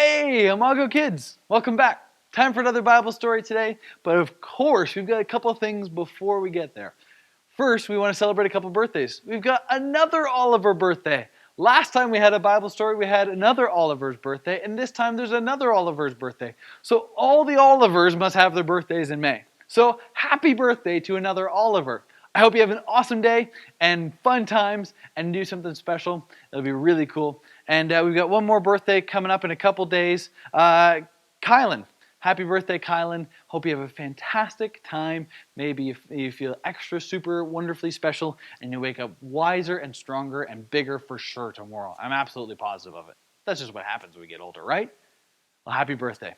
Hey, Imago kids, welcome back. Time for another Bible story today, but of course we've got a couple of things before we get there. First, we want to celebrate a couple birthdays. We've got another Oliver birthday. Last time we had a Bible story, we had another Oliver's birthday, and this time there's another Oliver's birthday. So all the Olivers must have their birthdays in May. So happy birthday to another Oliver. I hope you have an awesome day and fun times and do something special. It'll be really cool. And we've got one more birthday coming up in a couple days. Kylan. Happy birthday, Kylan. Hope you have a fantastic time. Maybe you feel extra, super, wonderfully special, and you wake up wiser and stronger and bigger for sure tomorrow. I'm absolutely positive of it. That's just what happens when we get older, right? Well, happy birthday.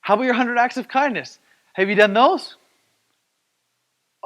How about your 100 acts of kindness? Have you done those?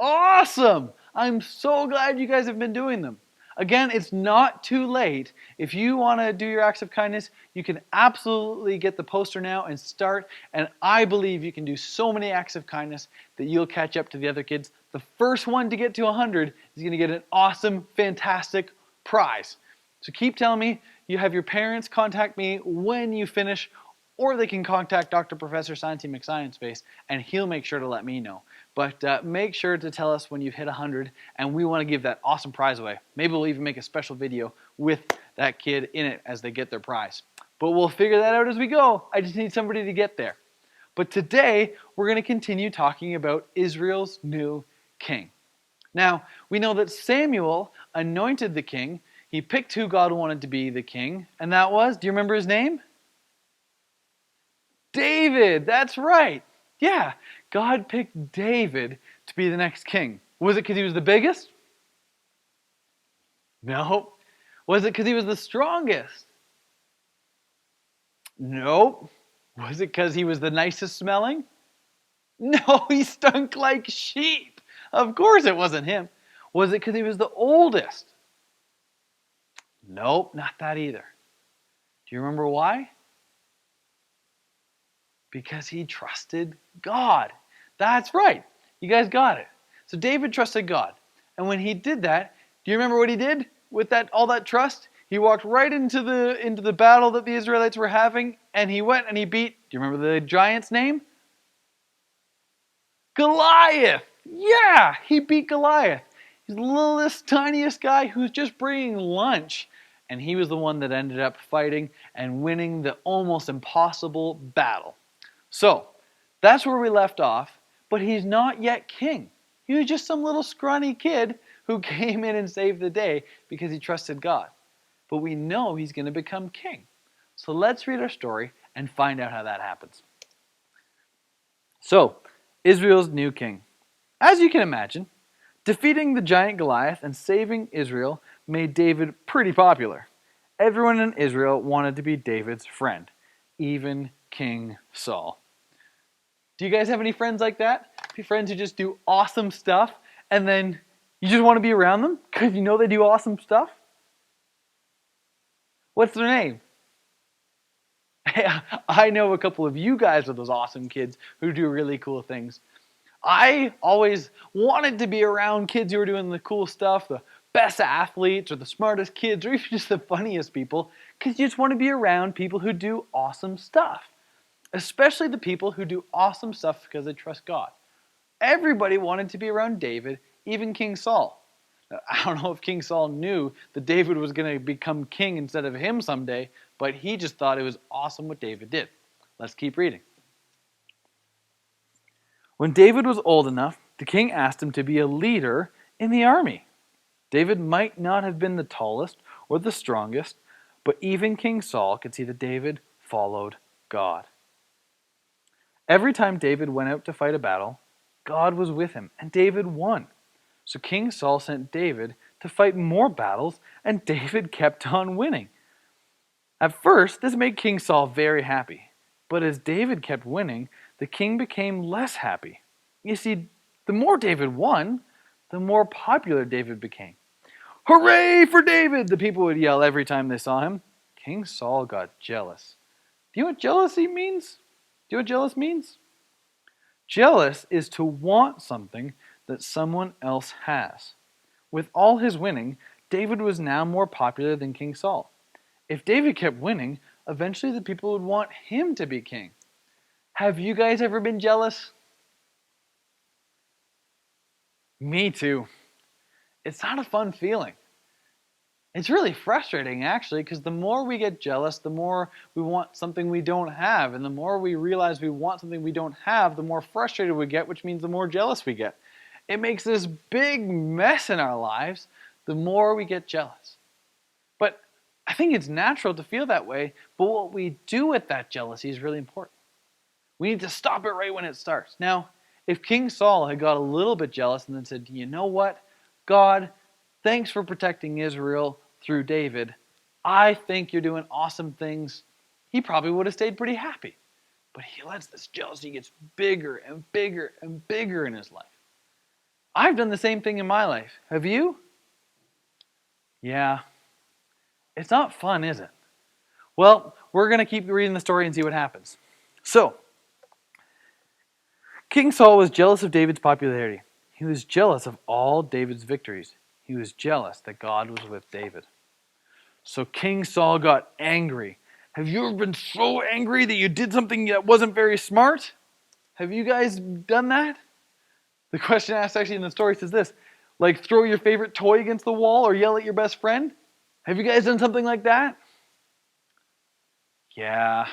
Awesome! I'm so glad you guys have been doing them. Again, it's not too late. If you want to do your acts of kindness, you can absolutely get the poster now and start. And I believe you can do so many acts of kindness that you'll catch up to the other kids. The first one to get to 100 is going to get an awesome, fantastic prize. So keep telling me. You have your parents contact me when you finish, or they can contact Dr. Professor Science Team McScience and he'll make sure to let me know. But make sure to tell us when you've hit 100, and we want to give that awesome prize away. Maybe we'll even make a special video with that kid in it as they get their prize. But we'll figure that out as we go. I just need somebody to get there. But today, we're going to continue talking about Israel's new king. Now, we know that Samuel anointed the king. He picked who God wanted to be the king, and that was, do you remember his name? David, that's right. Yeah, God picked David to be the next king. Was it because he was the biggest? No. Was it because he was the strongest? No. Was it because he was the nicest smelling? No, he stunk like sheep. Of course it wasn't him. Was it because he was the oldest? Nope, not that either. Do you remember why? Because he trusted God. That's right. You guys got it. So David trusted God. And when he did that, do you remember what he did with all that trust? He walked right into the battle that the Israelites were having, and he went and he beat, do you remember the giant's name? Goliath. Yeah, he beat Goliath. He's the littlest, tiniest guy who's just bringing lunch. And he was the one that ended up fighting and winning the almost impossible battle. So, that's where we left off, but he's not yet king. He was just some little scrawny kid who came in and saved the day because he trusted God. But we know he's going to become king. So let's read our story and find out how that happens. So, Israel's new king. As you can imagine, defeating the giant Goliath and saving Israel made David pretty popular. Everyone in Israel wanted to be David's friend, even King Saul. Do you guys have any friends like that? Friends who just do awesome stuff and then you just want to be around them because you know they do awesome stuff? What's their name? I know a couple of you guys are those awesome kids who do really cool things. I always wanted to be around kids who are doing the cool stuff, the best athletes or the smartest kids or even just the funniest people, because you just want to be around people who do awesome stuff. Especially the people who do awesome stuff because they trust God. Everybody wanted to be around David, even King Saul. Now, I don't know if King Saul knew that David was going to become king instead of him someday, but he just thought it was awesome what David did. Let's keep reading. When David was old enough, the king asked him to be a leader in the army. David might not have been the tallest or the strongest, but even King Saul could see that David followed God. Every time David went out to fight a battle, God was with him, and David won. So King Saul sent David to fight more battles, and David kept on winning. At first, this made King Saul very happy. But as David kept winning, the king became less happy. You see, the more David won, the more popular David became. Hooray for David! The people would yell every time they saw him. King Saul got jealous. Do you know what jealousy means? Do you know what jealous means? Jealous is to want something that someone else has. With all his winning, David was now more popular than King Saul. If David kept winning, eventually the people would want him to be king. Have you guys ever been jealous? Me too. It's not a fun feeling. It's really frustrating actually, because the more we get jealous, the more we want something we don't have. And the more we realize we want something we don't have, the more frustrated we get, which means the more jealous we get. It makes this big mess in our lives the more we get jealous. But I think it's natural to feel that way, but what we do with that jealousy is really important. We need to stop it right when it starts. Now, if King Saul had got a little bit jealous and then said, you know what, God, thanks for protecting Israel through David. I think you're doing awesome things. He probably would have stayed pretty happy. But he lets this jealousy get bigger and bigger and bigger in his life. I've done the same thing in my life. Have you? Yeah. It's not fun, is it? Well, we're going to keep reading the story and see what happens. So, King Saul was jealous of David's popularity. He was jealous of all David's victories. He was jealous that God was with David. So King Saul got angry. Have you ever been so angry that you did something that wasn't very smart? Have you guys done that? The question asked actually in the story says this, like throw your favorite toy against the wall or yell at your best friend? Have you guys done something like that? Yeah,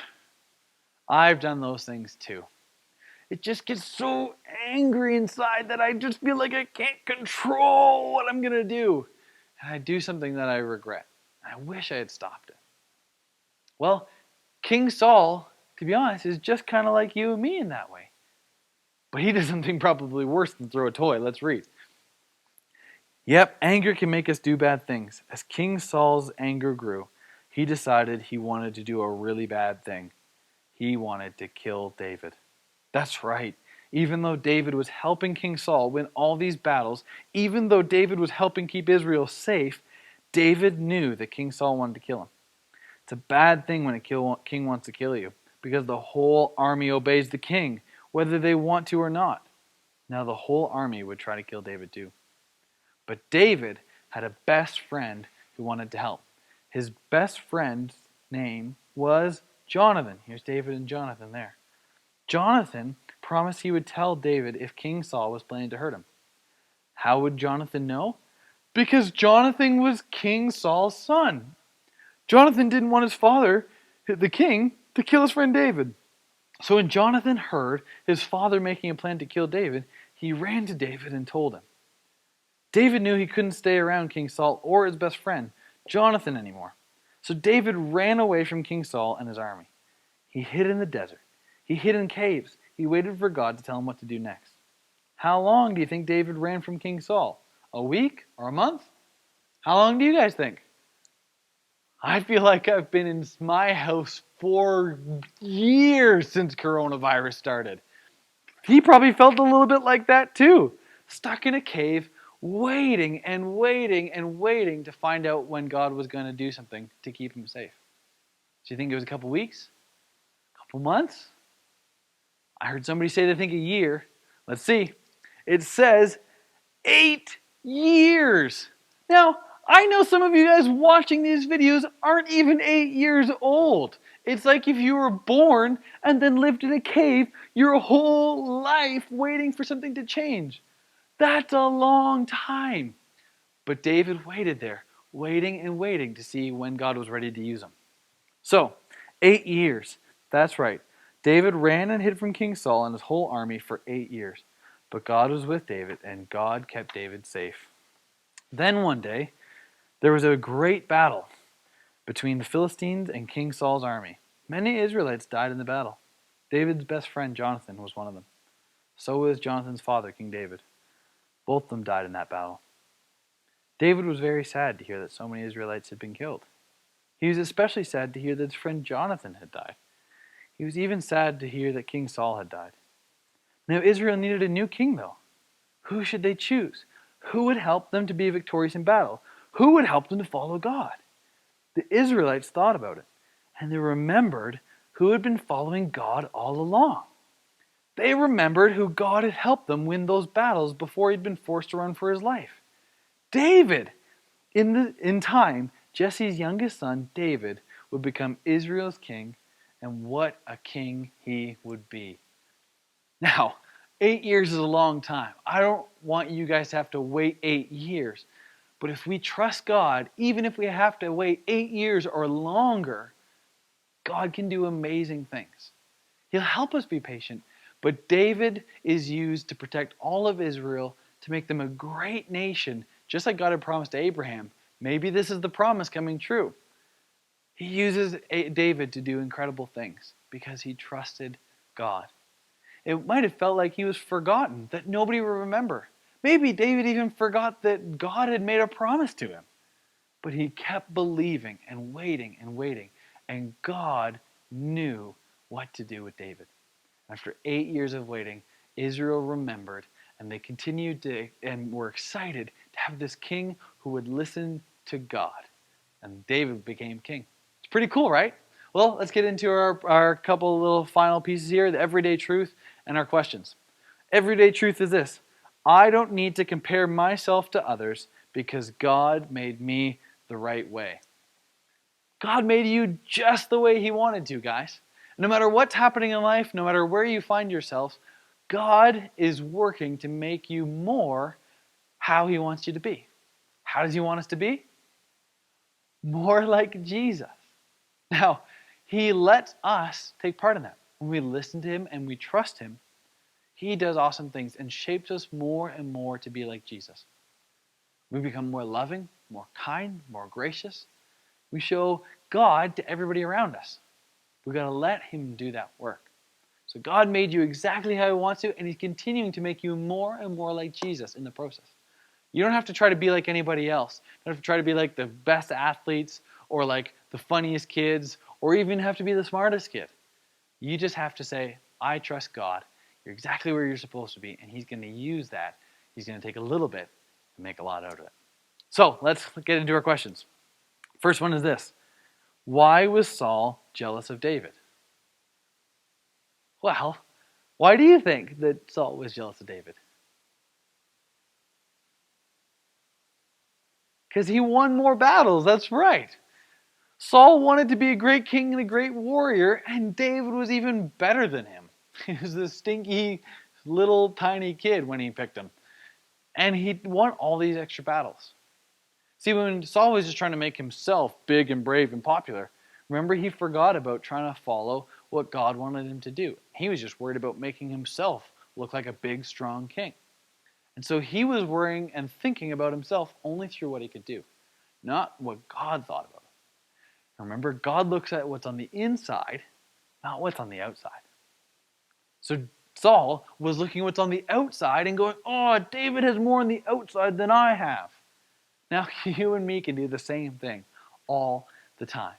I've done those things too. It just gets so angry inside that I just feel like I can't control what I'm going to do. And I do something that I regret. I wish I had stopped it. Well, King Saul, to be honest, is just kind of like you and me in that way. But he does something probably worse than throw a toy. Let's read. Yep, anger can make us do bad things. As King Saul's anger grew, he decided he wanted to do a really bad thing. He wanted to kill David. That's right. Even though David was helping King Saul win all these battles, even though David was helping keep Israel safe, David knew that King Saul wanted to kill him. It's a bad thing when a king wants to kill you, because the whole army obeys the king, whether they want to or not. Now the whole army would try to kill David too. But David had a best friend who wanted to help. His best friend's name was Jonathan. Here's David and Jonathan there. Jonathan promised he would tell David if King Saul was planning to hurt him. How would Jonathan know? Because Jonathan was King Saul's son. Jonathan didn't want his father, the king, to kill his friend David. So when Jonathan heard his father making a plan to kill David, he ran to David and told him. David knew he couldn't stay around King Saul or his best friend, Jonathan, anymore. So David ran away from King Saul and his army. He hid in the desert. He hid in caves. He waited for God to tell him what to do next. How long do you think David ran from King Saul? A week or a month? How long do you guys think? I feel like I've been in my house for years since coronavirus started. He probably felt a little bit like that too. Stuck in a cave, waiting and waiting and waiting to find out when God was going to do something to keep him safe. Do you think it was a couple weeks? A couple months? I heard somebody say they think a year. Let's see. It says 8 years. Now, I know some of you guys watching these videos aren't even 8 years old. It's like if you were born and then lived in a cave your whole life waiting for something to change. That's a long time. But David waited there, waiting and waiting to see when God was ready to use him. So, 8 years. That's right. David ran and hid from King Saul and his whole army for 8 years. But God was with David, and God kept David safe. Then one day, there was a great battle between the Philistines and King Saul's army. Many Israelites died in the battle. David's best friend Jonathan was one of them. So was Jonathan's father, King David. Both of them died in that battle. David was very sad to hear that so many Israelites had been killed. He was especially sad to hear that his friend Jonathan had died. He was even sad to hear that King Saul had died. Now Israel needed a new king, though. Who should they choose? Who would help them to be victorious in battle? Who would help them to follow God? The Israelites thought about it, and they remembered who had been following God all along. They remembered who God had helped them win those battles before he'd been forced to run for his life. David! In time, Jesse's youngest son, David, would become Israel's king, and what a king he would be. Now, 8 years is a long time. I don't want you guys to have to wait 8 years. But if we trust God, even if we have to wait 8 years or longer, God can do amazing things. He'll help us be patient. But David is used to protect all of Israel, to make them a great nation, just like God had promised to Abraham. Maybe this is the promise coming true. He uses David to do incredible things because he trusted God. It might have felt like he was forgotten, that nobody would remember. Maybe David even forgot that God had made a promise to him. But he kept believing and waiting and waiting. And God knew what to do with David. After 8 years of waiting, Israel remembered, and they continued to and were excited to have this king who would listen to God. And David became king. It's pretty cool, right? Well, let's get into our couple little final pieces here, the everyday truth and our questions. Everyday truth is this: I don't need to compare myself to others because God made me the right way. God made you just the way He wanted to, guys. No matter what's happening in life, no matter where you find yourself, God is working to make you more how He wants you to be. How does He want us to be? More like Jesus. Now, He lets us take part in that. When we listen to Him and we trust Him, He does awesome things and shapes us more and more to be like Jesus. We become more loving, more kind, more gracious. We show God to everybody around us. We've got to let Him do that work. So God made you exactly how He wants to, and He's continuing to make you more and more like Jesus in the process. You don't have to try to be like anybody else. You don't have to try to be like the best athletes or like the funniest kids or even have to be the smartest kid. You just have to say, I trust God. You're exactly where you're supposed to be, and He's going to use that. He's going to take a little bit and make a lot out of it. So let's get into our questions. First one is this: why was Saul jealous of David? Well, why do you think that Saul was jealous of David? Because he won more battles, that's right. Saul wanted to be a great king and a great warrior, and David was even better than him. He was this stinky little tiny kid when he picked him. And he won all these extra battles. See, when Saul was just trying to make himself big and brave and popular, remember, he forgot about trying to follow what God wanted him to do. He was just worried about making himself look like a big, strong king. And so he was worrying and thinking about himself only through what he could do, not what God thought about him. Remember, God looks at what's on the inside, not what's on the outside. So Saul was looking at what's on the outside and going, oh, David has more on the outside than I have. Now, you and me can do the same thing all the time.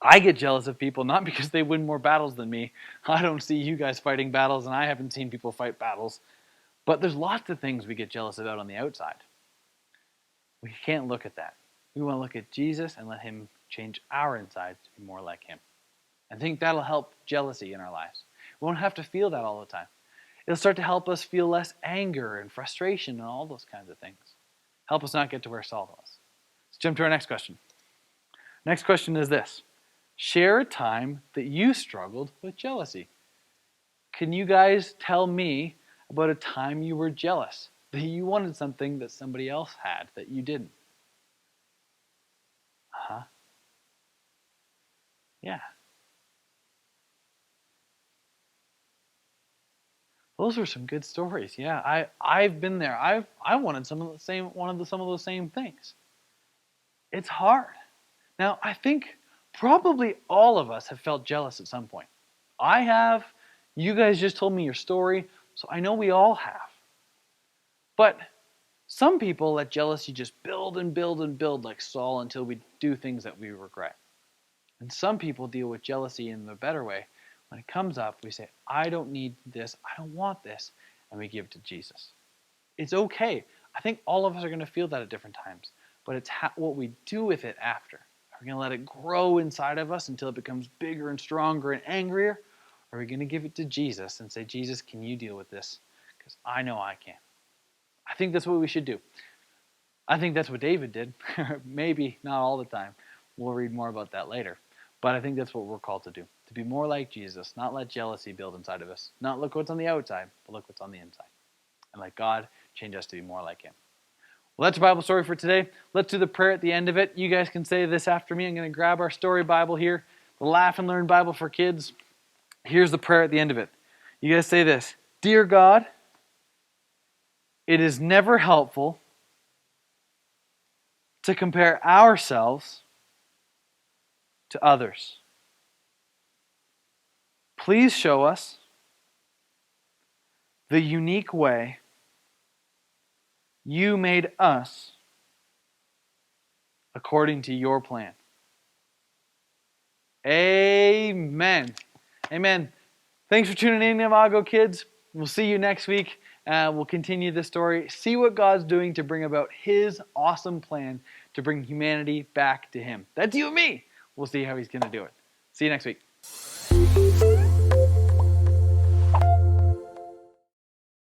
I get jealous of people not because they win more battles than me. I don't see you guys fighting battles, and I haven't seen people fight battles. But there's lots of things we get jealous about on the outside. We can't look at that. We want to look at Jesus and let Him change our insides to be more like Him. I think that'll help jealousy in our lives. We won't have to feel that all the time. It'll start to help us feel less anger and frustration and all those kinds of things. Help us not get to where Saul was. Let's jump to our next question. Next question is this: share a time that you struggled with jealousy. Can you guys tell me about a time you were jealous, that you wanted something that somebody else had that you didn't? Uh-huh. Yeah. Those were some good stories. Yeah, I've been there. I wanted some of those same things. It's hard. Now, I think probably all of us have felt jealous at some point. I have. You guys just told me your story, so I know we all have. But some people let jealousy just build and build and build like Saul until we do things that we regret. And some people deal with jealousy in the better way. When it comes up, we say, I don't need this, I don't want this, and we give it to Jesus. It's okay. I think all of us are going to feel that at different times, but it's what we do with it after. Are we going to let it grow inside of us until it becomes bigger and stronger and angrier? Or are we going to give it to Jesus and say, Jesus, can you deal with this? Because I know I can. I think that's what we should do. I think that's what David did. Maybe not all the time, We'll read more about that later. But I think that's what we're called to do. To be more like Jesus, not let jealousy build inside of us. Not look what's on the outside, but look what's on the inside. And let God change us to be more like Him. Well, that's our Bible story for today. Let's do the prayer at the end of it. You guys can say this after me. I'm going to grab our story Bible here, the Laugh and Learn Bible for Kids. Here's the prayer at the end of it. You guys say this: Dear God, it is never helpful to compare ourselves to others. Please show us the unique way you made us according to your plan. Amen. Amen. Thanks for tuning in, Imago kids. We'll see you next week. We'll continue this story. See what God's doing to bring about His awesome plan to bring humanity back to Him. That's you and me. We'll see how He's going to do it. See you next week.